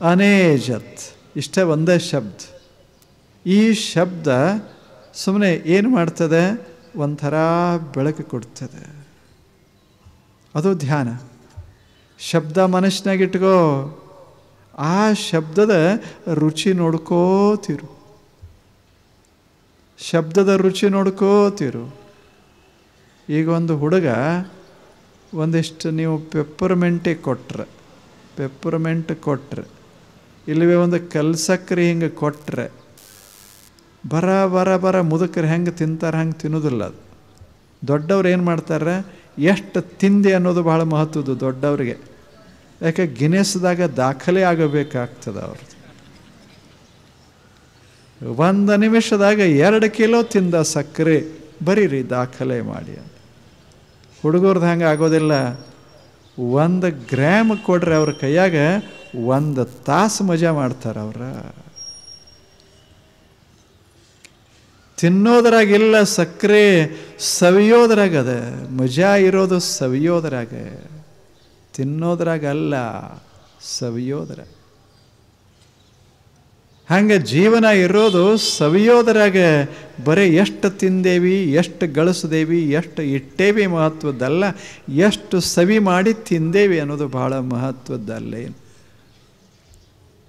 ಅನೇಜತ್ ಇಷ್ಟೇ ಒಂದೇ ಶಬ್ದ. ಈ ಶಬ್ದ ಸುಮ್ಮನೆ ಏನು ಮಾಡ್ತದೆ, ಒಂಥರ ಬೆಳಕು ಕೊಡ್ತದೆ. ಅದು ಧ್ಯಾನ. ಶಬ್ದ ಮನಸ್ಸಿನಾಗಿಟ್ಕೋ, ಆ ಶಬ್ದದ ರುಚಿ ನೋಡ್ಕೋತಿರು, ಶಬ್ದದ ರುಚಿ ನೋಡ್ಕೋತಿರು. ಈಗ ಒಂದು ಹುಡುಗ ಒಂದಿಷ್ಟು ನೀವು ಪೆಪ್ಪರ್ಮೆಂಟಿಗೆ ಕೊಟ್ರೆ ಇಲ್ಲವೇ ಒಂದು ಕಲ್ಸಕ್ರಿ ಹಿಂಗೆ ಕೊಟ್ಟರೆ ಬರ ಮುದುಕರು ಹೆಂಗೆ ತಿಂತಾರೆ ಹಂಗೆ ತಿನ್ನೋದಿಲ್ಲ. ಅದು ದೊಡ್ಡವ್ರು ಏನು ಮಾಡ್ತಾರೆ, ಎಷ್ಟು ತಿಂದೆ ಅನ್ನೋದು ಭಾಳ ಮಹತ್ವದ್ದು ದೊಡ್ಡವ್ರಿಗೆ. ಯಾಕೆ ಗಿನೆಸ್ದಾಗ ದಾಖಲೆ ಆಗಬೇಕಾಗ್ತದೆ ಅವ್ರದ್ದು. 1 ನಿಮಿಷದಾಗ 2 ಕಿಲೋ ತಿಂದ ಸಕ್ಕರೆ ಬರೀರಿ ದಾಖಲೆ ಮಾಡಿ ಅಂತ. ಹುಡುಗರ್ದು ಹಂಗೆ ಆಗೋದಿಲ್ಲ. 1 ಗ್ರಾಮ್ ಕೊಡ್ರಿ ಅವ್ರ ಕೈಯಾಗ 1 ತಾಸು ಮಜಾ ಮಾಡ್ತಾರೆ ಅವ್ರ. ತಿನ್ನೋದ್ರಾಗಿಲ್ಲ ಸಕ್ಕರೆ, ಸವಿಯೋದ್ರಾಗದ ಮಜಾ ಇರೋದು. ಸವಿಯೋದ್ರಾಗ, ತಿನ್ನೋದ್ರಾಗಲ್ಲ, ಸವಿಯೋದ್ರಾಗ. ಹಂಗೆ ಜೀವನ ಇರೋದು ಸವಿಯೋದ್ರಾಗ. ಬರೀ ಎಷ್ಟು ತಿಂದೇವಿ, ಎಷ್ಟು ಗಳಿಸ್ದೇವಿ, ಎಷ್ಟು ಇಟ್ಟೇವಿ ಮಹತ್ವದ್ದಲ್ಲ, ಎಷ್ಟು ಸವಿ ಮಾಡಿ ತಿಂದೇವಿ ಅನ್ನೋದು ಭಾಳ ಮಹತ್ವದ್ದಲ್ಲೇನು.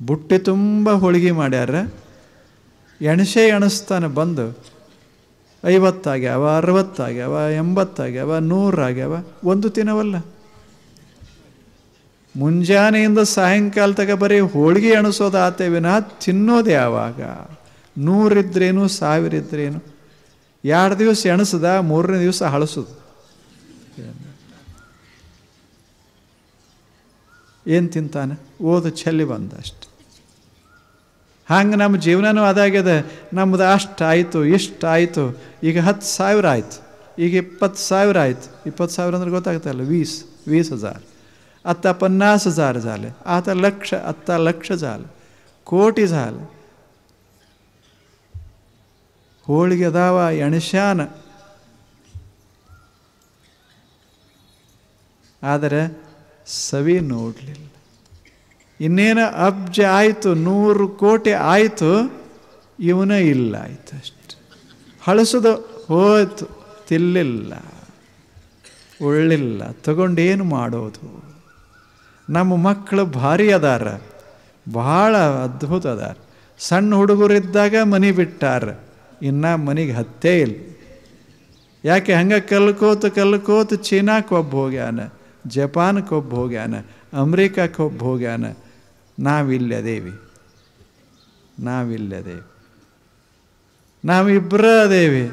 ಬುಟ್ಟಿ ತುಂಬ ಹೋಳಿಗೆ ಮಾಡ್ಯಾರ, ಎಣಿಸ್ತಾನೆ ಬಂದು 50 ಆಗ್ಯಾವ, 60 ಆಗ್ಯಾವ, 80 ಆಗ್ಯಾವ, 100 ಆಗ್ಯಾವ, ಒಂದು ತಿನ್ನವಲ್ಲ. ಮುಂಜಾನೆಯಿಂದ ಸಾಯಂಕಾಲ ತಗ ಬರೀ ಹೋಳಿಗೆ ಎಣಿಸೋದು ಆತೇವಿನ ತಿನ್ನೋದು ಯಾವಾಗ? 100 ಇದ್ರೇನು, 1000 ಇದ್ರೇನು. 2 ದಿವಸ ಎಣಿಸ್ದ, 3ನೇ ದಿವಸ ಹಳಸೋದು. ಏನು ತಿಂತಾನೆ? ಓದು ಚೆಲ್ಲಿ ಬಂದ ಅಷ್ಟೆ. ಹಂಗೆ ನಮ್ಮ ಜೀವನನೂ ಅದಾಗ್ಯದ. ನಮ್ಮದು ಅಷ್ಟು ಆಯಿತು, ಇಷ್ಟು ಆಯಿತು, ಈಗ 10,000 ಆಯಿತು, ಈಗ 20,000 ಆಯಿತು. 20,000 ಅಂದ್ರೆ ಗೊತ್ತಾಗ್ತಲ್ಲ, 20,000. आता 50,000 झाले, आता लक्ष झालं, कोटी झालं. ಹೋಳಿಗೆ ಅದಾವ ಎಣಸ್ಯಾನ. ಆದರೆ ಸವಿ ನೋಡಲಿಲ್ಲ. ಇನ್ನೇನು ಅಬ್ಜ ಆಯಿತು, 100 ಕೋಟಿ ಆಯಿತು, ಇವನ ಇಲ್ಲ ಆಯ್ತು ಅಷ್ಟು. ಹಳಸೋದು ಹೋಯ್ತು, ತಿಲ್ಲಿಲ್ಲ, ಉಳ್ಳಿಲ್ಲ, ತಗೊಂಡೇನು ಮಾಡೋದು? ನಮ್ಮ ಮಕ್ಕಳು ಭಾರಿ ಅದಾರ, ಭಾಳ ಅದ್ಭುತ ಅದಾರ. ಸಣ್ಣ ಹುಡುಗರಿದ್ದಾಗ ಮನೆ ಬಿಟ್ಟಾರ, ಇನ್ನು ಮನೆಗೆ ಹತ್ತೇ ಇಲ್ಲ. ಯಾಕೆ? ಹಂಗೆ ಕಲ್ಕೋತ ಚೀನಾಕ್ಕೆ ಒಬ್ಬ ಹೋಗ್ಯಾನ, ಜಪಾನ್ಗೆ ಒಬ್ಬ ಹೋಗ್ಯಾನ, ಅಮ್ರಿಕಕ್ಕೆ ಒಬ್ಬ ಹೋಗ್ಯಾನ. ನಾವಿಲ್ಲದೇವಿ, ನಾವಿಬ್ಬರ ಅದೇವಿ,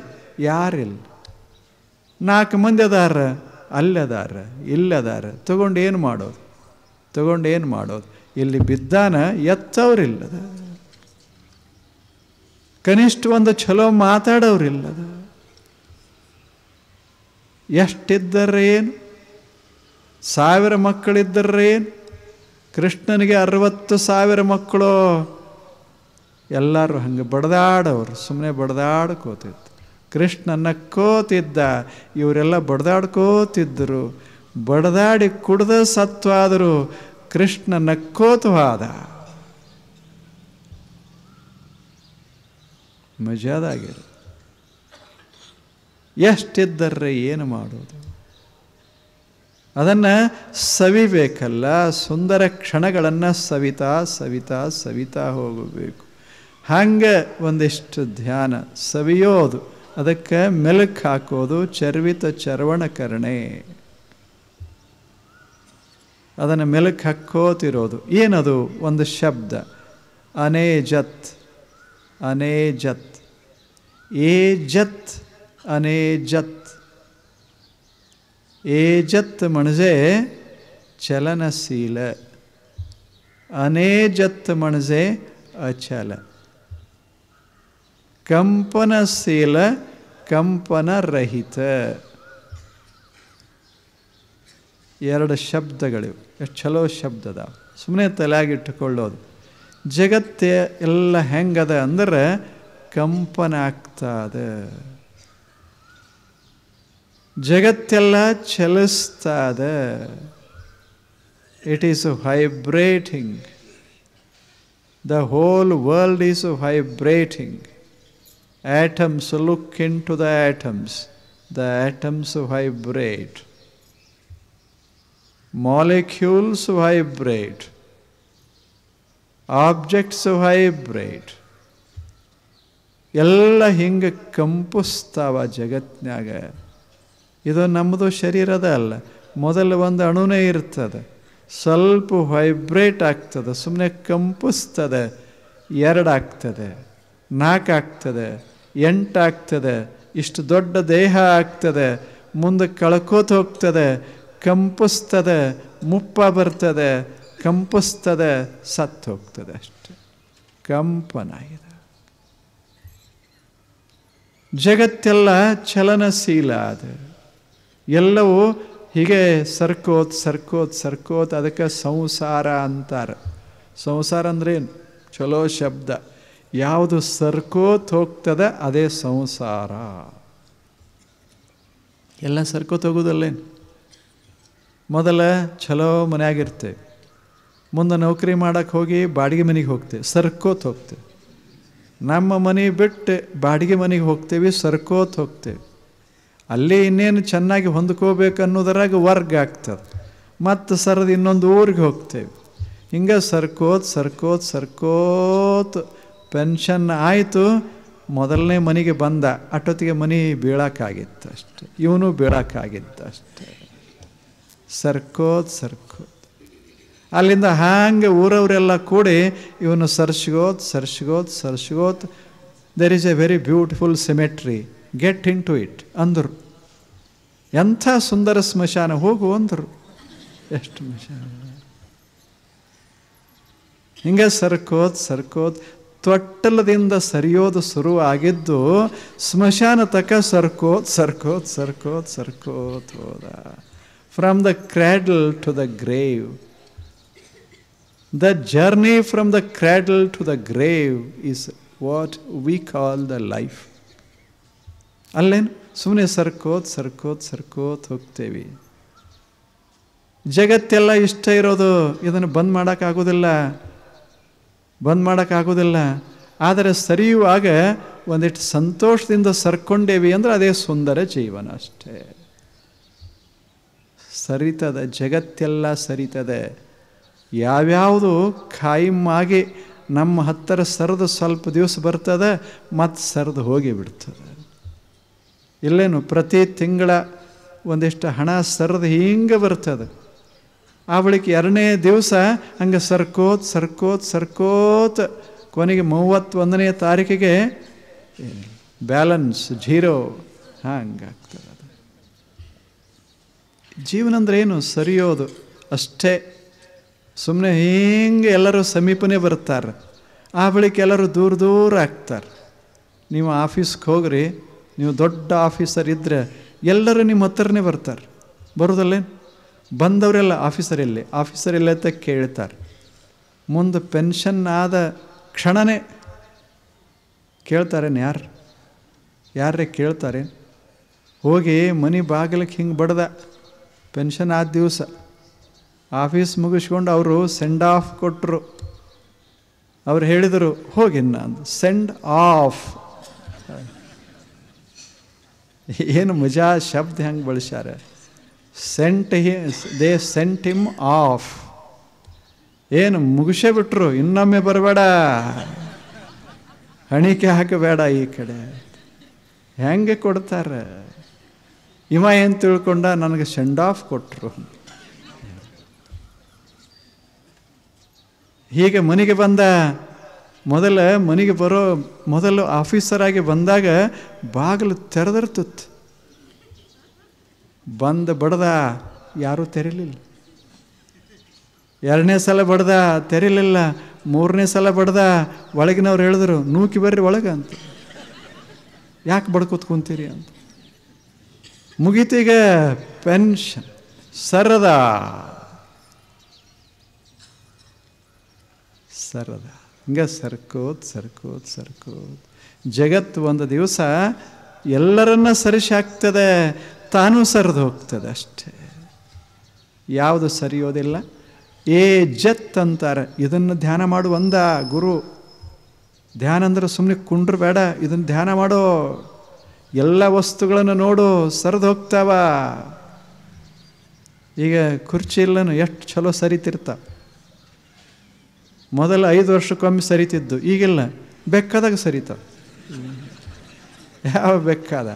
ಯಾರಿಲ್ಲ. 4 ಮಂದಿ ಅದಾರ, ಅಲ್ಲದಾರ, ಇಲ್ಲದಾರ. ತಗೊಂಡೇನು ಮಾಡೋದು? ಇಲ್ಲಿ ಬಿದ್ದಾನ, ಎತ್ತವ್ರಿಲ್ಲದ, ಕನಿಷ್ಠ ಒಂದು ಚಲೋ ಮಾತಾಡೋರಿಲ್ಲದ. ಎಷ್ಟಿದ್ದರೇನು? 1000 ಮಕ್ಕಳಿದ್ದರೇನು? ಕೃಷ್ಣನಿಗೆ 60,000 ಮಕ್ಕಳು. ಎಲ್ಲರೂ ಹಂಗೆ ಬಡ್ದಾಡೋರು, ಸುಮ್ಮನೆ ಬಡ್ದಾಡ್ಕೋತಿತ್ತು. ಕೃಷ್ಣ ನಕ್ಕೋತಿದ್ದ, ಇವರೆಲ್ಲ ಬಡ್ದಾಡ್ಕೋತಿದ್ದರು. ಬಡ್ದಾಡಿ ಕುಡ್ದ ಸತ್ವಾದರು, ಕೃಷ್ಣ ನಕ್ಕೋತವಾದ. ಮಜಾದಾಗಿರು. ಎಷ್ಟಿದ್ದರ್ರೆ ಏನು ಮಾಡೋದು? ಅದನ್ನು ಸವಿಬೇಕಲ್ಲ. ಸುಂದರ ಕ್ಷಣಗಳನ್ನು ಸವಿತಾ ಹೋಗಬೇಕು. ಹಂಗೆ ಒಂದಿಷ್ಟು ಧ್ಯಾನ ಸವಿಯೋದು, ಅದಕ್ಕೆ ಮೆಲುಕು ಹಾಕೋದು, ಚರ್ವಿತ ಚರ್ವಣಕರಣೆ. ಅದನ್ನು ಮೆಲುಕು ಹಾಕೋತಿರೋದು. ಏನದು? ಒಂದು ಶಬ್ದ, ಅನೇಜತ್. ಏಜತ್, ಅನೇಜತ್. ಏಜತ್ म्हणजे ಚಲನಶೀಲ, ಅನೇಜತ್ म्हणजे ಅಚಲ. ಕಂಪನಶೀಲ, ಕಂಪನರಹಿತ. 2 ಶಬ್ದಗಳಿವೆ. ಎಷ್ಟು ಚಲೋ ಶಬ್ದದ, ಸುಮ್ಮನೆ ತಲೆಯಾಗಿಟ್ಟುಕೊಳ್ಳೋದು. ಜಗತ್ತೇ ಎಲ್ಲ ಹೆಂಗದ ಅಂದ್ರೆ ಕಂಪನ ಆಗ್ತದ. ಜಗತ್ತೆಲ್ಲ ಚಲಿಸ್ತದ. It is vibrating. The whole world is vibrating. Atoms, look into the atoms. The atoms vibrate. Molecules vibrate. Objects vibrate. ಎಲ್ಲ ಹಿಂಗೆ ಕಂಪಿಸ್ತಾವ ಜಗತ್ನಾಗ. ಇದು ನಮ್ಮದು ಶರೀರದ ಅಲ್ಲ. ಮೊದಲು ಒಂದು ಅಣುನೇ ಇರ್ತದೆ, ಸ್ವಲ್ಪ ವೈಬ್ರೇಟ್ ಆಗ್ತದೆ, ಸುಮ್ಮನೆ ಕಂಪಿಸ್ತದೆ, 2 ಆಗ್ತದೆ, 4 ಆಗ್ತದೆ, 8 ಆಗ್ತದೆ, ಇಷ್ಟು ದೊಡ್ಡ ದೇಹ ಆಗ್ತದೆ, ಮುಂದೆ ಕಳ್ಕೋತ ಹೋಗ್ತದೆ, ಕಂಪಿಸ್ತದೆ, ಮುಪ್ಪ ಬರ್ತದೆ, ಕಂಪಿಸ್ತದೆ, ಸತ್ತು ಹೋಗ್ತದೆ. ಅಷ್ಟೆ ಕಂಪನ ಇದೆ. ಜಗತ್ತೆಲ್ಲ ಚಲನಶೀಲ ಅದು. ಎಲ್ಲವೂ ಹೀಗೆ ಸರ್ಕೋತ್ ಅದಕ್ಕೆ ಸಂಸಾರ ಅಂತಾರೆ. ಸಂಸಾರ ಅಂದ್ರೆ ಏನು? ಚಲೋ ಶಬ್ದ. ಯಾವುದು ಸರ್ಕೋತ್ ಹೋಗ್ತದೆ ಅದೇ ಸಂಸಾರ. ಎಲ್ಲ ಸರ್ಕೋತ್ ಹೋಗೋದಲ್ಲೇನು? ಮೊದಲ ಚಲೋ ಮನೆಯಾಗಿರ್ತೇವೆ, ಮುಂದೆ ನೌಕರಿ ಮಾಡೋಕ್ಕೆ ಹೋಗಿ ಬಾಡಿಗೆ ಮನೆಗೆ ಹೋಗ್ತೇವೆ, ಸರ್ಕೋತ್ ಹೋಗ್ತೇವೆ. ನಮ್ಮ ಮನೆ ಬಿಟ್ಟು ಬಾಡಿಗೆ ಮನೆಗೆ ಹೋಗ್ತೇವೆ, ಸರ್ಕೋತ್ ಹೋಗ್ತೇವೆ. ಅಲ್ಲಿ ಇನ್ನೇನು ಚೆನ್ನಾಗಿ ಹೊಂದ್ಕೋಬೇಕು ಅನ್ನೋದರಾಗ ವರ್ಗ ಆಗ್ತದೆ, ಮತ್ತು ಸರದು ಇನ್ನೊಂದು ಊರಿಗೆ ಹೋಗ್ತೇವೆ. ಹಿಂಗೆ ಸರ್ಕೋತ್ ಪೆನ್ಷನ್ ಆಯಿತು. ಮೊದಲನೇ ಮನೆಗೆ ಬಂದ, ಅಷ್ಟೊತ್ತಿಗೆ ಮನೆ ಬೀಳಕ್ಕಾಗಿತ್ತು ಅಷ್ಟೆ, ಇವನು ಬೀಳಕ್ಕಾಗಿತ್ತು ಅಷ್ಟೆ. ಸರ್ಕೋತ್ ಅಲ್ಲಿಂದ ಹಾಗೆ ಊರವರೆಲ್ಲ ಕೂಡಿ ಇವನು ಸರ್ಸ್ಗೋತ್ there is a very beautiful cemetery, get into it ಅಂದರು. ಎಂಥ ಸುಂದರ ಸ್ಮಶಾನ, ಹೋಗು ಅಂದರು. ಎಷ್ಟು ಸ್ಮಶಾನ! ಹಿಂಗೆ ಸರ್ಕೋತ್ ತೊಟ್ಟಲದಿಂದ ಸರಿಯೋದು ಶುರು ಆಗಿದ್ದು ಸ್ಮಶಾನ ತಕ ಸರ್ಕೋತ್ ಹೋದ. From the cradle to the grave. The journey from the cradle to the grave is what we call the life. ಅಲ್ಲೇನು ಸುಮ್ಮನೆ ಸರ್ಕೋತ್ ಹೋಗ್ತೇವೆ. ಜಗತ್ತೆಲ್ಲ ಇಷ್ಟ ಇರೋದು, ಇದನ್ನು ಬಂದ್ ಮಾಡೋಕ್ಕಾಗೋದಿಲ್ಲ. ಆದರೆ ಸರಿಯುವಾಗ ಒಂದಿಷ್ಟು ಸಂತೋಷದಿಂದ ಸರ್ಕೊಂಡೇವಿ ಅಂದರೆ ಅದೇ ಸುಂದರ ಜೀವನ ಅಷ್ಟೇ. ಸರಿತದೆ, ಜಗತ್ತೆಲ್ಲ ಸರಿತದೆ. ಯಾವ್ಯಾವುದು ಖಾಯಿಮಾಗಿ ನಮ್ಮ ಹತ್ತಿರ ಸರಿದು ಸ್ವಲ್ಪ ದಿವಸ ಬರ್ತದೆ, ಮತ್ತು ಸರಿದು ಹೋಗಿ ಬಿಡ್ತದೆ. ಇಲ್ಲೇನು ಪ್ರತಿ ತಿಂಗಳ ಒಂದಿಷ್ಟು ಹಣ ಸರಿದು ಹಿಂಗೆ ಬರ್ತದೆ. ಆ ಬಳಿಕ 2ನೇ ದಿವಸ ಹಂಗೆ ಸರ್ಕೋತ್ ಕೊನೆಗೆ 31ನೇ ತಾರೀಕಿಗೆ ಬ್ಯಾಲೆನ್ಸ್ 0 ಹಂಗಾಗ್ತದೆ. ಅದು ಜೀವನ ಅಂದ್ರೆ ಏನು? ಸರಿಯೋದು ಅಷ್ಟೇ. ಸುಮ್ಮನೆ ಹಿಂಗೆ ಎಲ್ಲರೂ ಸಮೀಪನೇ ಬರ್ತಾರೆ, ಆ ಬಳಿಕ ಎಲ್ಲರೂ ದೂರ ಆಗ್ತಾರೆ. ನೀವು ಆಫೀಸ್ಗೆ ಹೋಗ್ರಿ, ನೀವು ದೊಡ್ಡ ಆಫೀಸರ್ ಇದ್ದರೆ ಎಲ್ಲರೂ ನಿಮ್ಮ ಹತ್ರನೇ ಬರ್ತಾರೆ. ಬರೋದಲ್ಲೇನು? ಬಂದವರೆಲ್ಲ ಆಫೀಸರ್ ಇಲ್ಲ ಅಂತ ಕೇಳ್ತಾರೆ. ಮುಂದೆ ಪೆನ್ಷನ್ ಆದ ಕ್ಷಣನೇ ಕೇಳ್ತಾರೇನು? ಯಾರೇ ಕೇಳ್ತಾರೆ? ಹೋಗಿ ಮನೆ ಬಾಗಿಲಕ್ಕೆ ಹಿಂಗೆ ಬಡ್ದ, ಪೆನ್ಷನ್ ಆದ ದಿವಸ ಆಫೀಸ್ ಮುಗಿಸ್ಕೊಂಡು ಅವರು ಸೆಂಡ್ ಆಫ್ ಕೊಟ್ಟರು. ಅವ್ರು ಹೇಳಿದರು ಹೋಗಿ ನಾನು ಸೆಂಡ್ ಆಫ್. ಏನು ಮಜಾ ಶಬ್ದ ಹೆಂಗೆ ಬಳಸ್ಯಾರ. They sent him off. ಏನು ಮುಗಿಸೇ ಬಿಟ್ರು, ಇನ್ನೊಮ್ಮೆ ಬರಬೇಡ, ಹಣಿಕೆ ಹಾಕಬೇಡ ಈ ಕಡೆ. ಹೆಂಗೆ ಕೊಡ್ತಾರೆ? ಇವ ಏನು ತಿಳ್ಕೊಂಡ, ನನಗೆ ಸೆಂಡ್ ಆಫ್ ಕೊಟ್ಟರು. ಹೀಗೆ ಮನೆಗೆ ಬಂದ. ಮನೆಗೆ ಮೊದಲು ಆಫೀಸರಾಗಿ ಬಂದಾಗ ಬಾಗಿಲು ತೆರೆದಿರ್ತಿತ್ತು. ಬಡ್ದ, ಯಾರೂ ತೆರೀಲಿಲ್ಲ. 2ನೇ ಸಲ ಬಡ್ದ, ತೆರೀಲಿಲ್ಲ. 3ನೇ ಸಲ ಬಡ್ದ, ಒಳಗಿನವ್ರು ಹೇಳಿದ್ರು ನೂಕಿ ಬರ್ರಿ ಒಳಗೆ ಅಂತ. ಯಾಕೆ ಬಡ್ಕೋತ ಕುಂತೀರಿ ಅಂತ. ಮುಗೀತೀಗ ಪೆನ್ಷನ್ ಸರದ ಹಿಂಗೆ ಸರ್ಕೋತ್. ಜಗತ್ತು ಒಂದು ದಿವಸ ಎಲ್ಲರನ್ನ ಏ ಜತ್ ಅಂತಾರೆ. ಇದನ್ನು ಧ್ಯಾನ ಮಾಡು ಅಂದ ಗುರು. ಧ್ಯಾನ ಅಂದ್ರೆ ಸುಮ್ಮನೆ ಕುಂಡ್ರು ಬೇಡ, ಇದನ್ನು ಧ್ಯಾನ ಮಾಡೋ. ಎಲ್ಲ ವಸ್ತುಗಳನ್ನು ನೋಡು, ಸರಿದು ಹೋಗ್ತಾವ. ಈಗ ಕುರ್ಚಿ ಇಲ್ಲನು ಎಷ್ಟು ಚಲೋ ಸರಿತಿರ್ತಾವ. ಮೊದಲು 5 ವರ್ಷಕ್ಕೊಮ್ಮೆ ಸರಿತಿದ್ದು, ಈಗಿಲ್ಲ, ಬೇಕಾದಾಗ ಸರಿತಾವ. ಯಾವ ಬೇಕಾದ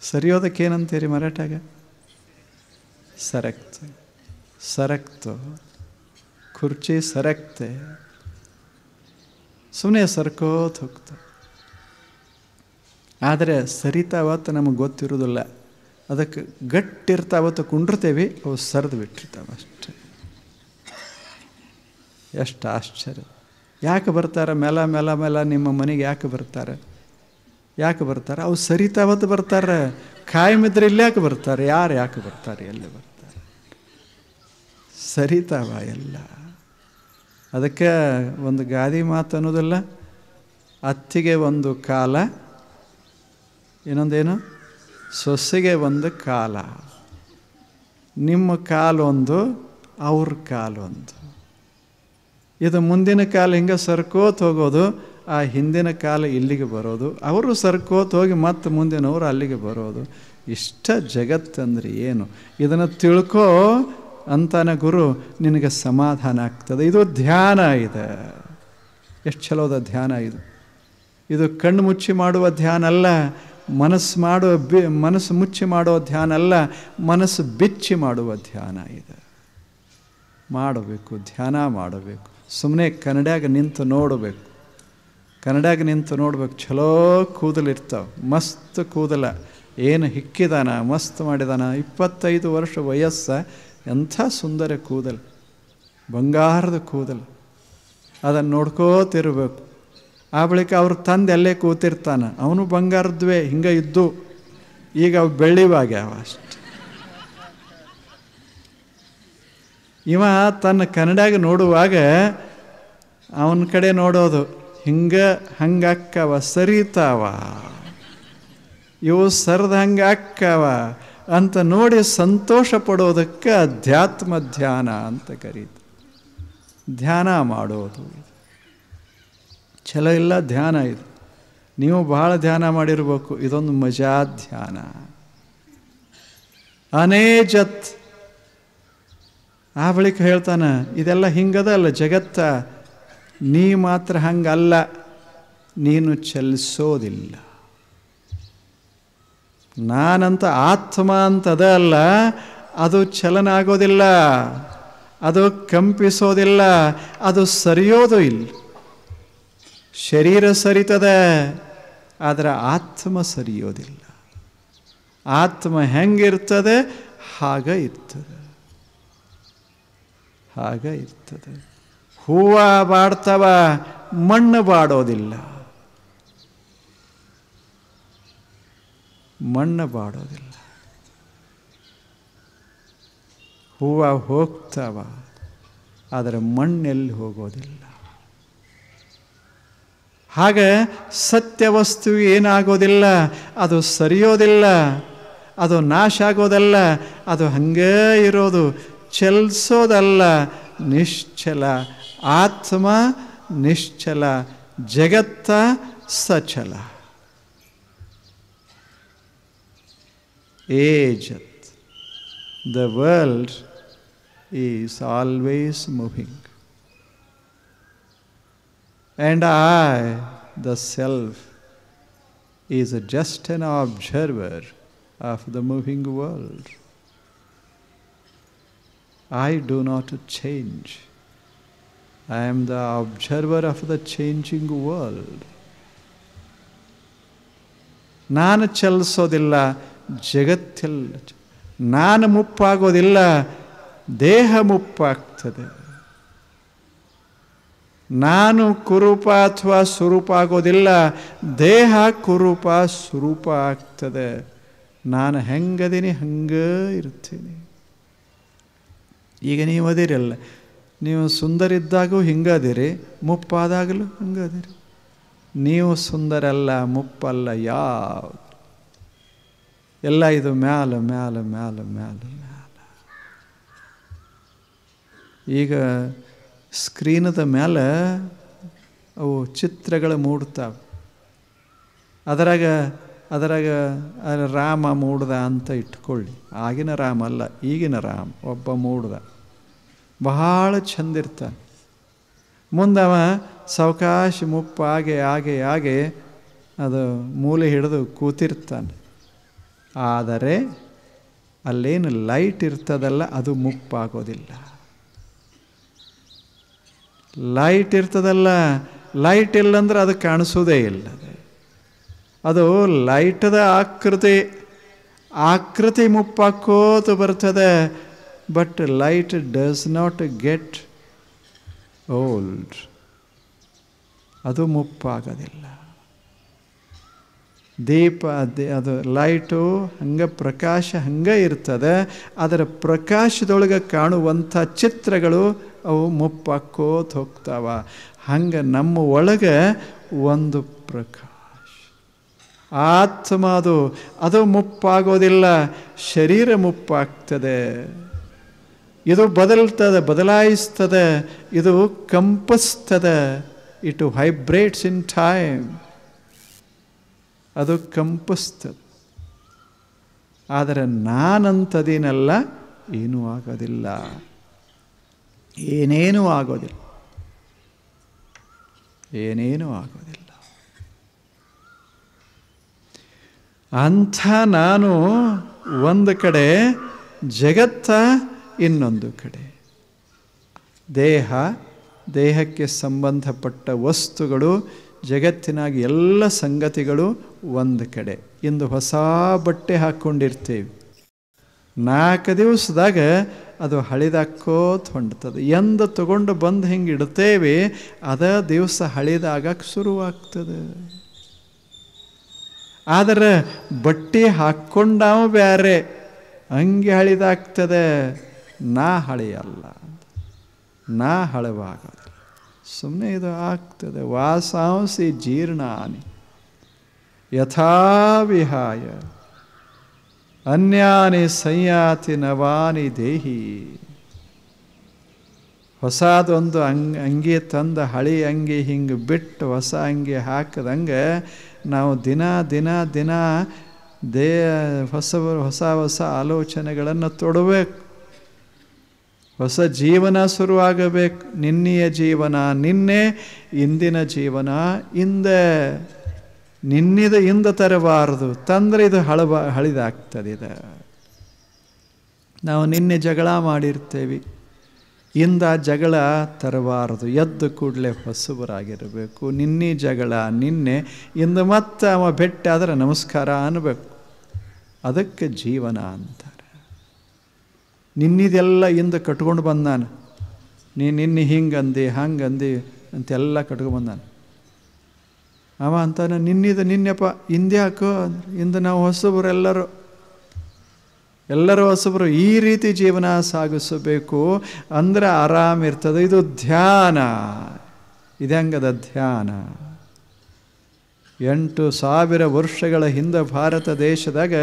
ಸರಿಯೋದಕ್ಕೇನಂತೀರಿ ಮರಾಠಾಗ? ಸರಕ್ತು ಕುರ್ಚಿ ಸರಕ್ತೆ, ಸುಮ್ಮನೆ ಸರ್ಕೋತ ಹೋಗ್ತಾ. ಆದರೆ ಸರಿತಾವತ್ತು ನಮಗೆ ಗೊತ್ತಿರೋದಿಲ್ಲ. ಅದಕ್ಕೆ ಗಟ್ಟಿರ್ತಾವತ್ತು ಕುಂಡಿರ್ತೇವೆ, ಅವು ಸರಿದು ಬಿಟ್ಟಿರ್ತಾವೆ ಅಷ್ಟೆ. ಎಷ್ಟು ಆಶ್ಚರ್ಯ! ಯಾಕೆ ಬರ್ತಾರೆ ಮೇಲ ನಿಮ್ಮ ಮನೆಗೆ? ಯಾಕೆ ಬರ್ತಾರೆ? ಅವು ಸರಿತಾವತ್ತು ಬರ್ತಾರೆ. ಕಾಯಮಿದ್ರೆ ಇಲ್ಲಿ ಯಾಕೆ ಬರ್ತಾರೆ? ಯಾರು ಯಾಕೆ ಬರ್ತಾರೆ? ಎಲ್ಲಿ ಬರ್ತಾರೆ? ಸರಿತಾವ ಎಲ್ಲ. ಅದಕ್ಕೆ ಒಂದು ಗಾದಿ ಮಾತು ಅನ್ನೋದಿಲ್ಲ, ಅತ್ತಿಗೆ ಒಂದು ಕಾಲ, ಇನ್ನೊಂದೇನು, ಸೊಸೆಗೆ ಒಂದು ಕಾಲ. ನಿಮ್ಮ ಕಾಲೊಂದು, ಅವ್ರ ಕಾಲೊಂದು. ಇದು ಮುಂದಿನ ಕಾಲ ಹಿಂಗೆ ಸರ್ಕೋತ ಹೋಗೋದು, ಆ ಹಿಂದಿನ ಕಾಲ ಇಲ್ಲಿಗೆ ಬರೋದು, ಅವರು ಸರ್ಕೋತ ಹೋಗಿ ಮತ್ತೆ ಮುಂದಿನವರು ಅಲ್ಲಿಗೆ ಬರೋದು. ಇಷ್ಟ ಜಗತ್ತಂದ್ರೆ ಏನು? ಇದನ್ನು ತಿಳ್ಕೋ ಅಂತಾನೆ ಗುರು, ನಿನಗೆ ಸಮಾಧಾನ ಆಗ್ತದೆ. ಇದು ಧ್ಯಾನ ಇದೆ. ಎಷ್ಟು ಚಲೋದ ಧ್ಯಾನ ಇದು. ಇದು ಕಣ್ಣು ಮುಚ್ಚಿ ಮಾಡುವ ಧ್ಯಾನ ಅಲ್ಲ, ಮನಸ್ಸು ಮುಚ್ಚಿ ಮಾಡುವ ಧ್ಯಾನ ಅಲ್ಲ, ಮನಸ್ಸು ಬಿಚ್ಚಿ ಮಾಡುವ ಧ್ಯಾನ ಇದೆ. ಮಾಡಬೇಕು, ಧ್ಯಾನ ಮಾಡಬೇಕು. ಸುಮ್ಮನೆ ಕನ್ನಡ್ಯಾಗ ನಿಂತು ನೋಡಬೇಕು. ಚಲೋ ಕೂದಲಿರ್ತಾವೆ, ಮಸ್ತ್ ಕೂದಲ, ಏನು ಹಿಕ್ಕಿದಾನ, ಮಸ್ತ್ ಮಾಡಿದಾನ. 25 ವರ್ಷ ವಯಸ್ಸ, ಎಂಥ ಸುಂದರ ಕೂದಲು, ಬಂಗಾರದ ಕೂದಲು. ಅದನ್ನು ನೋಡ್ಕೋತಿರ್ಬೇಕು. ಆ ಬಳಿಕ ಅವ್ರ ತಂದೆ ಅಲ್ಲೇ ಕೂತಿರ್ತಾನೆ, ಅವನು ಬಂಗಾರದ್ವೇ ಹಿಂಗೆ ಇದ್ದು, ಈಗ ಅವು ಬೆಳ್ಳಿವಾಗ್ಯಾವ ಅಷ್ಟೆ. ಇವ ತನ್ನ ಕನ್ನಡಾಗ ನೋಡುವಾಗ ಅವನ ಕಡೆ ನೋಡೋದು, ಹಂಗಕ್ಕವ, ಸರಿತಾವ, ಇವು ಸರಿದ ಹಂಗಕ್ಕವ ಅಂತ ನೋಡಿ ಸಂತೋಷ ಪಡೋದಕ್ಕೆ ಅಧ್ಯಾತ್ಮ ಧ್ಯಾನ ಅಂತ ಕರೀತು. ಧ್ಯಾನ ಮಾಡೋದು ಚಲೋ ಇಲ್ಲ, ಧ್ಯಾನ ಇದು. ನೀವು ಭಾಳ ಧ್ಯಾನ ಮಾಡಿರ್ಬೇಕು. ಇದೊಂದು ಮಜಾ ಧ್ಯಾನ. ಅನೇಜತ್. ಆ ಬಳಿಕ ಹೇಳ್ತಾನೆ, ಇದೆಲ್ಲ ಹಿಂಗದ ಅಲ್ಲ ಜಗತ್ತ, ನೀ ಮಾತ್ರ ಹಂಗಲ್ಲ, ನೀನು ಚಲಿಸೋದಿಲ್ಲ. ನಾನಂತ ಆತ್ಮ ಅಂತದ ಅಲ್ಲ, ಅದು ಚಲನ ಆಗೋದಿಲ್ಲ, ಅದು ಕಂಪಿಸೋದಿಲ್ಲ, ಅದು ಸರಿಯೋದು ಇಲ್ಲ. ಶರೀರ ಸರಿತದೆ, ಆದರೆ ಆತ್ಮ ಸರಿಯೋದಿಲ್ಲ. ಆತ್ಮ ಹೆಂಗಿರ್ತದೆ ಹಾಗ ಇರ್ತದೆ. ಹೂವ ಬಾಡ್ತವ, ಮಣ್ಣು ಬಾಡೋದಿಲ್ಲ. ಹೂವ ಹೋಗ್ತಾವ, ಆದರೆ ಮಣ್ಣೆಲ್ಲಿ ಹೋಗೋದಿಲ್ಲ. ಹಾಗೆ ಸತ್ಯವಸ್ತು ಏನಾಗೋದಿಲ್ಲ, ಅದು ಸರಿಯೋದಿಲ್ಲ, ಅದು ನಾಶ ಆಗೋದಲ್ಲ, ಅದು ಹಂಗೇ ಇರೋದು, ಚಲಿಸೋದಲ್ಲ, ನಿಶ್ಚಲ. ಆತ್ಮ ನಿಶ್ಚಲ, ಜಗತ್ತ ಸಚಲ. ಏಜತ್. The world is always moving. And I, the self, is just an observer of the moving world. I do not change. I am the observer of the changing world. ನಾನು ಚಲಿಸೋದಿಲ್ಲ, ಜಗತ್ತೆಲ್ಲ. ನಾನು ಮುಪ್ಪಾಗೋದಿಲ್ಲ, ದೇಹ ಮುಪ್ಪಾಗ್ತದೆ. ನಾನು ಕುರೂಪ ಅಥವಾ ಸ್ವರೂಪ ಆಗೋದಿಲ್ಲ, ದೇಹ ಕುರೂಪ ಸ್ವರೂಪ ಆಗ್ತದೆ. ನಾನು ಹೆಂಗದೀನಿ ಹಂಗೆ ಇರ್ತೀನಿ. ಈಗ ನೀವು ಅದಿರಲ್ಲ, ನೀವು ಸುಂದರಿದ್ದಾಗೂ ಹಿಂಗದಿರಿ, ಮುಪ್ಪಾದಾಗಲೂ ಹಂಗದಿರಿ. ನೀವು ಸುಂದರಲ್ಲ, ಮುಪ್ಪಲ್ಲ, ಯಾವುದು ಎಲ್ಲ ಇದು ಮ್ಯಾಲ ಮ್ಯಾಲ ಮ್ಯಾಲ ಮ್ಯಾಲ ಮ್ಯಾಲ. ಈಗ ಸ್ಕ್ರೀನದ ಮೇಲೆ ಅವು ಚಿತ್ರಗಳು ಮೂಡ್ತಾವೆ. ಅದರಾಗ ರಾಮ ಮೂಡ್ದ ಅಂತ ಇಟ್ಕೊಳ್ಳಿ. ಆಗಿನ ರಾಮ ಅಲ್ಲ, ಈಗಿನ ರಾಮ ಒಬ್ಬ ಮೂಡ್ದ, ಬಹಳ ಚಂದಿರ್ತಾನೆ. ಮುಂದವ ಸಾವಕಾಶ ಮುಪ್ಪು ಹಾಗೆ ಅದು ಮೂಲೆ ಹಿಡಿದು ಕೂತಿರ್ತಾನೆ. ಆದರೆ ಅಲ್ಲೇನು ಲೈಟ್ ಇರ್ತದಲ್ಲ, ಅದು ಮುಪ್ಪಾಗೋದಿಲ್ಲ. ಲೈಟ್ ಇರ್ತದಲ್ಲ, ಲೈಟ್ ಇಲ್ಲಂದ್ರೆ ಅದು ಕಾಣಿಸೋದೇ ಇಲ್ಲ. ಅದು ಲೈಟದ ಆಕೃತಿ ಮುಪ್ಪಾಕೋತ ಬರ್ತದೆ. But light does not get old. ಅದು ಮುಪ್ಪಾಗೋದಿಲ್ಲ. ದೀಪ ಅದು ಲೈಟು ಹಂಗೆ ಪ್ರಕಾಶ ಹಂಗೆ ಇರ್ತದೆ. ಅದರ ಪ್ರಕಾಶದೊಳಗೆ ಕಾಣುವಂಥ ಚಿತ್ರಗಳು ಅವು ಮುಪ್ಪಾಕೋತ ಹೋಗ್ತಾವ. ಹಂಗೆ ನಮ್ಮ ಒಳಗೆ ಒಂದು ಪ್ರಕಾಶ ಆತ್ಮ, ಅದು ಮುಪ್ಪಾಗೋದಿಲ್ಲ. ಶರೀರ ಮುಪ್ಪಾಗ್ತದೆ. ಇದು ಬದಲಾಯಿಸ್ತದೆ, ಇದು ಕಂಪಿಸ್ತದೆ. It vibrates in time. ಅದು ಕಂಪಿಸ್ತದೆ. ಆದರೆ ನಾನಂಥದೇನಲ್ಲ, ಏನೂ ಆಗೋದಿಲ್ಲ, ಏನೇನೂ ಆಗೋದಿಲ್ಲ. ಅಂಥ ನಾನು ಒಂದು ಕಡೆ, ಜಗತ್ತ ಇನ್ನೊಂದು ಕಡೆ. ದೇಹಕ್ಕೆ ಸಂಬಂಧಪಟ್ಟ ವಸ್ತುಗಳು, ಜಗತ್ತಿನಾಗಿ ಎಲ್ಲ ಸಂಗತಿಗಳು ಒಂದು ಕಡೆ. ಇಂದು ಹೊಸ ಬಟ್ಟೆ ಹಾಕ್ಕೊಂಡಿರ್ತೀವಿ, 4 ದಿವಸದಾಗ ಅದು ಹಳಿದಾಕೋತ ಹೊಂಡ್ತದೆ. ಎಂದು ತಗೊಂಡು ಬಂದು ಹಿಂಗೆ ಇಡ್ತೇವೆ, ಅದ ದಿವಸ ಹಳಿದಾಗಕ್ಕೆ ಶುರುವಾಗ್ತದೆ. ಆದರೆ ಬಟ್ಟೆ ಹಾಕ್ಕೊಂಡಾವ ಬೇರೆ, ಹಂಗೆ ಹಳಿದಾಗ್ತದೆ. ನಾ ಹಳೆಯಲ್ಲ, ನಾ ಹಳವಾಗೋದು. ಸುಮ್ಮನೆ ಇದು ಆಗ್ತದೆ. ವಾಸಾಂಸಿ ಜೀರ್ಣಾನಿ ಯಥಾ ವಿಹಾಯ ಅನ್ಯಾನಿ ಸಂಯಾತಿ ನವಾನಿ ದೇಹಿ. ಹೊಸದೊಂದು ಅಂಗಿ ತಂದು ಹಳಿ ಅಂಗಿ ಹಿಂಗೆ ಬಿಟ್ಟು ಹೊಸ ಅಂಗಿ ಹಾಕದಂಗೆ ನಾವು ದಿನ ಹೊಸ ಆಲೋಚನೆಗಳನ್ನು ತೊಡಬೇಕು. ಹೊಸ ಜೀವನ ಶುರುವಾಗಬೇಕು. ನಿನ್ನೆಯ ಜೀವನ ನಿನ್ನೆ, ಇಂದಿನ ಜೀವನ ನಿನ್ನಿದ ತರಬಾರದು. ತಂದರೆ ಇದು ಹಳಿದಾಗ್ತದೆ. ನಾವು ನಿನ್ನೆ ಜಗಳ ಮಾಡಿರ್ತೇವೆ, ಇಂದ ಜಗಳ ತರಬಾರದು. ಎದ್ದು ಕೂಡಲೇ ಹೊಸಬರಾಗಿರಬೇಕು. ನಿನ್ನೆ ಜಗಳ ನಿನ್ನೆ, ಇಂದು ಮತ್ತೆ ಅವ ಭೇಟಿ ಆದರೆ ನಮಸ್ಕಾರ ಅನ್ನಬೇಕು. ಅದಕ್ಕೆ ಜೀವನ ಅಂತಾರೆ. ನಿನ್ನಿದೆಲ್ಲ ಇಂದ ಕಟ್ಕೊಂಡು ಬಂದಾನ. ನಿನ್ನೆ ಹಿಂಗಂದು ಹಂಗಂದು ಅಂತೆಲ್ಲ ಕಟ್ಕೊಂಡು ಬಂದಾನ. ಅವ ಅಂತಾನೆ ನಿನ್ನೆಪ್ಪ ಇಂದ್ಯಾಕೋ ಅಂದ್ರೆ, ಇಂದು ನಾವು ಹೊಸಬರು, ಎಲ್ಲರೂ ಹೊಸಬರು. ಈ ರೀತಿ ಜೀವನ ಸಾಗಿಸಬೇಕು ಅಂದರೆ ಆರಾಮಿರ್ತದೆ. ಇದು ಧ್ಯಾನ. ಇದಂಗದ ಧ್ಯಾನ. 8,000 ವರ್ಷಗಳ ಹಿಂದೆ ಭಾರತ ದೇಶದಾಗ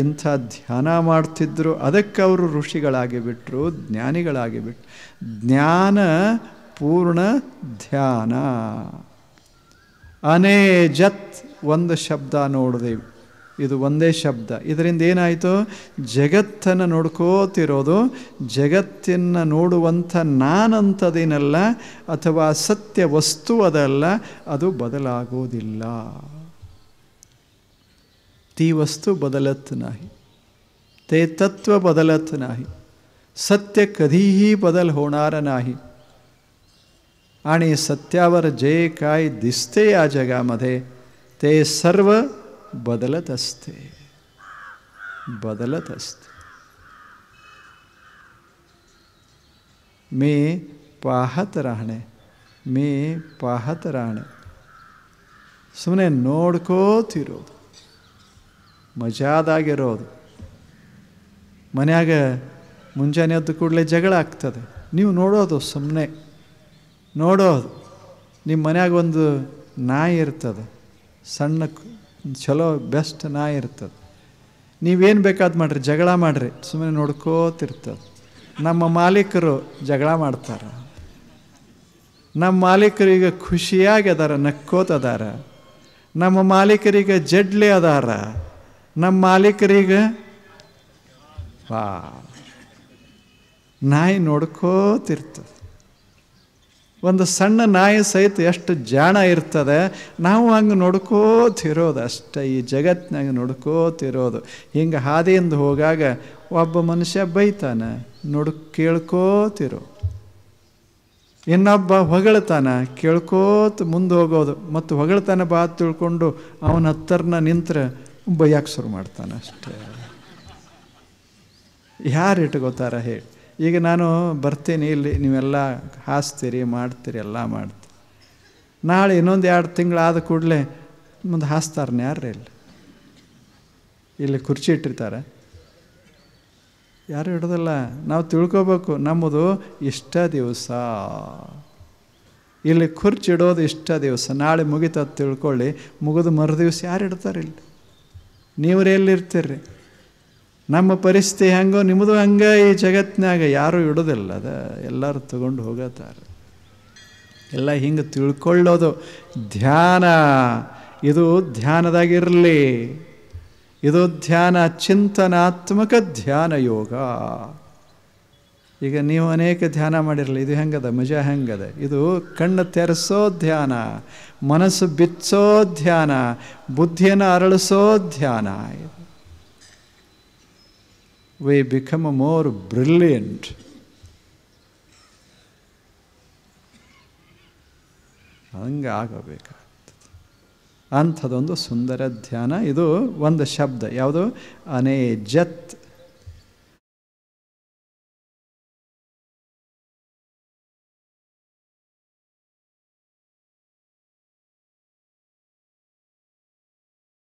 ಇಂಥ ಧ್ಯಾನ ಮಾಡ್ತಿದ್ರು. ಅದಕ್ಕೆ ಅವರು ಋಷಿಗಳಾಗಿಬಿಟ್ರು, ಜ್ಞಾನಿಗಳಾಗಿಬಿಟ್ರು. ಜ್ಞಾನ ಪೂರ್ಣ ಧ್ಯಾನ. ಅನೇಜತ್ ಒಂದು ಶಬ್ದ ನೋಡಿದೆವು. ಇದು ಒಂದೇ ಶಬ್ದ. ಇದರಿಂದ ಏನಾಯಿತು? ಜಗತ್ತನ್ನು ನೋಡ್ಕೋತಿರೋದು, ಜಗತ್ತನ್ನು ನೋಡುವಂಥ ನಾನಂಥದೇನಲ್ಲ, ಅಥವಾ ಸತ್ಯ ವಸ್ತು ಅದಲ್ಲ, ಅದು ಬದಲಾಗೋದಿಲ್ಲ. ती वस्तू बदलत नाही, ते तत्व बदलत नाही, सत्य कधीही बदल होणार नाही. आणि सत्यावर जे काय दिसते या जगामध्ये ते सर्व बदलत असते. मी पाहत राहणे, ಸುಮ್ಮನೆ ನೋಡ್ಕೋತಿರೋದು, ಮಜಾದಾಗಿರೋದು. ಮನ್ಯಾಗ ಮುಂಜಾನೆ ಎದ್ದು ಕೂಡಲೇ ಜಗಳ ಆಗ್ತದೆ, ನೀವು ನೋಡೋದು, ಸುಮ್ಮನೆ ನೋಡೋದು. ನಿಮ್ಮ ಮನ್ಯಾಗ ಒಂದು ನಾಯಿ ಇರ್ತದೆ, ಸಣ್ಣ ಚಲೋ ಬೆಸ್ಟ್ ನಾಯಿ ಇರ್ತದೆ. ನೀವೇನು ಬೇಕಾದ ಮಾಡಿರಿ, ಜಗಳ ಮಾಡಿರಿ, ಸುಮ್ಮನೆ ನೋಡ್ಕೋತಿರ್ತದೆ. ನಮ್ಮ ಮಾಲೀಕರು ಜಗಳ ಮಾಡ್ತಾರೆ. ನಮ್ಮ ಮಾಲೀಕರಿಗೆ ಖುಷಿಯಾಗಿ ಅದಾರ, ನಕ್ಕೋತದಾರ. ನಮ್ಮ ಮಾಲೀಕರಿಗೆ ಜಡ್ಲಿ ಅದಾರ. ನಮ್ಮ ಮಾಲೀಕರಿಗೆ ನಾಯಿ ನೋಡ್ಕೋತಿರ್ತದೆ. ಒಂದು ಸಣ್ಣ ನಾಯಿ ಸಹಿತ ಎಷ್ಟು ಜಾಣ ಇರ್ತದೆ. ನಾವು ಹಂಗೆ ನೋಡ್ಕೋತಿರೋದು ಅಷ್ಟೇ, ಈ ಜಗತ್ತಿನಾಗ ನೋಡ್ಕೋತಿರೋದು. ಹಿಂಗೆ ಹಾದಿಯಿಂದ ಹೋಗಾಗ ಒಬ್ಬ ಮನುಷ್ಯ ಬೈತಾನೆ, ಕೇಳ್ಕೋತಿರೋ. ಇನ್ನೊಬ್ಬ ಹೊಗಳ್ತಾನ, ಕೇಳ್ಕೋತ ಮುಂದೆ ಹೋಗೋದು. ಮತ್ತು ಹೊಗಳ್ತಾನೆ ಬಾ ತಿಳ್ಕೊಂಡು ಅವನ ಹತ್ತರನ ನಿಂತ್ರೆ ಬೈಯಕ್ಕೆ ಶುರು ಮಾಡ್ತಾನೆ ಅಷ್ಟೇ. ಯಾರು ಇಟ್ಕೋತಾರ ಹೇಳಿ? ಈಗ ನಾನು ಬರ್ತೀನಿ ಇಲ್ಲಿ, ನೀವೆಲ್ಲ ಹಾಸ್ತೀರಿ, ಮಾಡ್ತೀರಿ, ಎಲ್ಲ ಮಾಡ್ತೀರಿ. ನಾಳೆ ಇನ್ನೊಂದು 2 ತಿಂಗಳಾದ ಕೂಡಲೇ ಮುಂದೆ ಹಾಸ್ತಾರನ್ನ ಯಾರು ಇಲ್ಲಿ ಕುರ್ಚಿ ಇಟ್ಟಿರ್ತಾರೆ? ಯಾರು ಇಡೋದಲ್ಲ. ನಾವು ತಿಳ್ಕೊಬೇಕು, ನಮ್ಮದು ಇಷ್ಟ ದಿವಸ. ಇಲ್ಲಿ ಕುರ್ಚಿ ಇಡೋದು ಇಷ್ಟ ದಿವಸ. ನಾಳೆ ಮುಗಿತದ ತಿಳ್ಕೊಳ್ಳಿ, ಮುಗಿದು ಮರುದಿವ್ಸ ಯಾರು ಇಡ್ತಾರೆ ಇಲ್ಲಿ? ನೀವ್ರು ಎಲ್ಲಿರ್ತೀರಿ? ನಮ್ಮ ಪರಿಸ್ಥಿತಿ ಹೆಂಗೋ ನಿಮ್ಮದು ಹಂಗೆ. ಈ ಜಗತ್ತಿನಾಗ ಯಾರೂ ಇಡೋದಿಲ್ಲ, ಅದ ಎಲ್ಲರೂ ತಗೊಂಡು ಹೋಗತ್ತಾರೆ. ಎಲ್ಲ ಹಿಂಗೆ ತಿಳ್ಕೊಳ್ಳೋದು ಧ್ಯಾನ. ಇದು ಧ್ಯಾನದಾಗಿರಲಿ. ಇದು ಧ್ಯಾನ, ಚಿಂತನಾತ್ಮಕ ಧ್ಯಾನ ಯೋಗ. ಈಗ ನೀವು ಅನೇಕ ಧ್ಯಾನ ಮಾಡಿರಲಿ, ಇದು ಹೆಂಗದ, ಮಜಾ ಹೆಂಗದ? ಇದು ಕಣ್ಣು ತೆರೆಸೋ ಧ್ಯಾನ, ಮನಸ್ಸು ಬಿಚ್ಚೋ ಧ್ಯಾನ, ಬುದ್ಧಿಯನ್ನು ಅರಳಿಸೋ ಧ್ಯಾನ. we become more brilliant. ಹಂಗೆ ಆಗಬೇಕಾಗ್ತದೆ. ಅಂಥದ್ದೊಂದು ಸುಂದರ ಧ್ಯಾನ. ಇದು ಒಂದು ಶಬ್ದ ಯಾವುದು? ಅನೇಜತ್